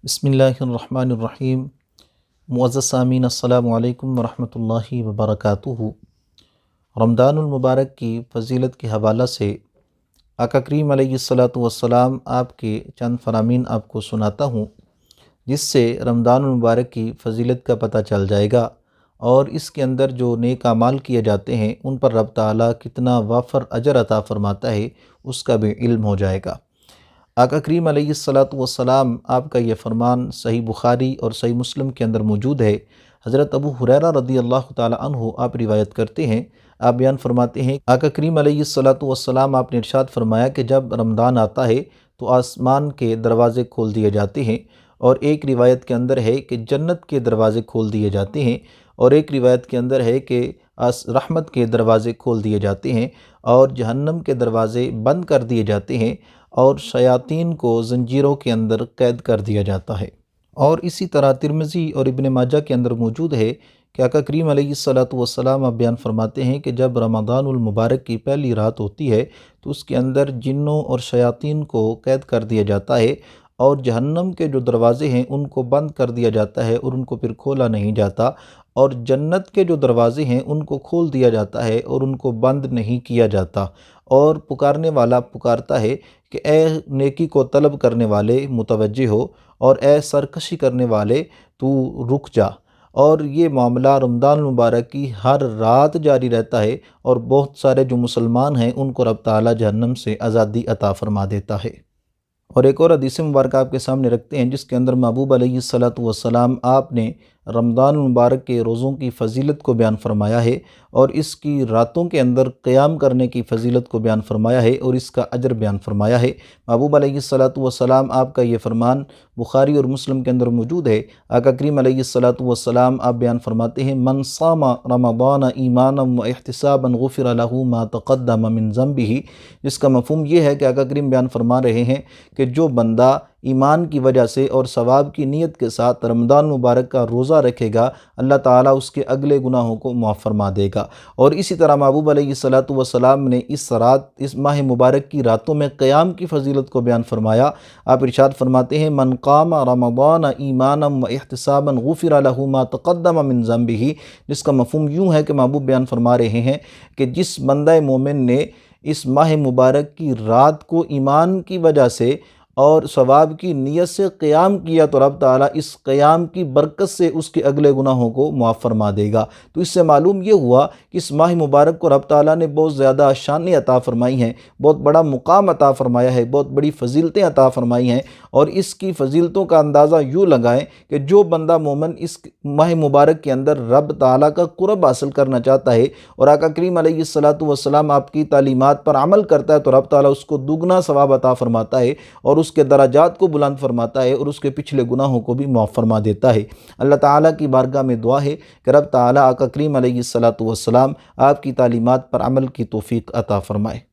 بسم اللہ الرحمن الرحیم۔ معزز سامعین، السلام علیکم ورحمۃ اللہ وبرکاتہ۔ رمضان المبارک کی فضیلت کے حوالہ سے آقا کریم علیہ الصلاۃ والسلام آپ کے چند فرامین آپ کو سناتا ہوں، جس سے رمضان المبارک کی فضیلت کا پتہ چل جائے گا اور اس کے اندر جو نیک اعمال کیے جاتے ہیں ان پر رب تعالیٰ کتنا وافر اجر عطا فرماتا ہے اس کا بھی علم ہو جائے گا۔ آقا کریم علیہ الصلاۃ والسلام آپ کا یہ فرمان صحیح بخاری اور صحیح مسلم کے اندر موجود ہے۔ حضرت ابو ہریرہ رضی اللہ تعالی عنہ آپ روایت کرتے ہیں، آپ بیان فرماتے ہیں، آقا کریم علیہ الصلاۃ والسلام آپ نے ارشاد فرمایا کہ جب رمضان آتا ہے تو آسمان کے دروازے کھول دیے جاتے ہیں، اور ایک روایت کے اندر ہے کہ جنت کے دروازے کھول دیے جاتے ہیں، اور ایک روایت کے اندر ہے کہ رحمت کے دروازے کھول دیے جاتے ہیں، اور جہنم کے دروازے بند کر دیے جاتے ہیں، اور شیاطین کو زنجیروں کے اندر قید کر دیا جاتا ہے۔ اور اسی طرح ترمذی اور ابن ماجہ کے اندر موجود ہے کہ آقا کریم علیہ الصلاۃ والسلام آپ بیان فرماتے ہیں کہ جب رمضان المبارک کی پہلی رات ہوتی ہے تو اس کے اندر جنوں اور شیاطین کو قید کر دیا جاتا ہے، اور جہنم کے جو دروازے ہیں ان کو بند کر دیا جاتا ہے اور ان کو پھر کھولا نہیں جاتا، اور جنت کے جو دروازے ہیں ان کو کھول دیا جاتا ہے اور ان کو بند نہیں کیا جاتا، اور پکارنے والا پکارتا ہے کہ اے نیکی کو طلب کرنے والے متوجہ ہو، اور اے سرکشی کرنے والے تو رک جا۔ اور یہ معاملہ رمضان المبارک کی ہر رات جاری رہتا ہے، اور بہت سارے جو مسلمان ہیں ان کو رب تعالیٰ جہنم سے آزادی عطا فرما دیتا ہے۔ اور ایک اور حدیث مبارکہ آپ کے سامنے رکھتے ہیں، جس کے اندر محبوب علیہ الصلاۃ والسلام آپ نے رمضان المبارک کے روزوں کی فضیلت کو بیان فرمایا ہے، اور اس کی راتوں کے اندر قیام کرنے کی فضیلت کو بیان فرمایا ہے، اور اس کا اجر بیان فرمایا ہے۔ محبوب علیہ الصلاۃ والسلام آپ کا یہ فرمان بخاری اور مسلم کے اندر موجود ہے۔ آقا کریم علیہ الصلاۃ والسلام آپ بیان فرماتے ہیں، من صام رمضان ایمانا و احتسابا غفر له ما تقدم من ذنبہ، جس کا مفہوم یہ ہے کہ آقا کریم بیان فرما رہے ہیں کہ جو بندہ ایمان کی وجہ سے اور ثواب کی نیت کے ساتھ رمضان مبارک کا روزہ رکھے گا، اللہ تعالیٰ اس کے اگلے گناہوں کو معاف فرما دے گا۔ اور اسی طرح محبوب علیہ الصلاۃ والسلام نے اس ماہ مبارک کی راتوں میں قیام کی فضیلت کو بیان فرمایا۔ آپ ارشاد فرماتے ہیں، من قام رمضان ایمانا و احتسابا غفر له ما تقدم من ذنبہ، جس کا مفہوم یوں ہے کہ محبوب بیان فرما رہے ہیں کہ جس بندہ مومن نے اس ماہ مبارک کی رات کو ایمان کی وجہ سے اور ثواب کی نیت سے قیام کیا تو رب تعالیٰ اس قیام کی برکت سے اس کے اگلے گناہوں کو معاف فرما دے گا۔ تو اس سے معلوم یہ ہوا کہ اس ماہ مبارک کو رب تعالیٰ نے بہت زیادہ شانیں عطا فرمائی ہیں، بہت بڑا مقام عطا فرمایا ہے، بہت بڑی فضیلتیں عطا فرمائی ہیں، اور اس کی فضیلتوں کا اندازہ یوں لگائیں کہ جو بندہ مومن اس ماہ مبارک کے اندر رب تعالیٰ کا قرب حاصل کرنا چاہتا ہے اور آقا کریم علیہ الصلاۃ والسلام آپ کی تعلیمات پر عمل کرتا ہے تو رب تعالیٰ اس کو دگنا ثواب عطا فرماتا ہے، اور اس کے درجات کو بلند فرماتا ہے، اور اس کے پچھلے گناہوں کو بھی معاف فرما دیتا ہے۔ اللہ تعالیٰ کی بارگاہ میں دعا ہے کہ رب تعالیٰ آقا کریم علیہ الصلاۃ والسلام آپ کی تعلیمات پر عمل کی توفیق عطا فرمائے۔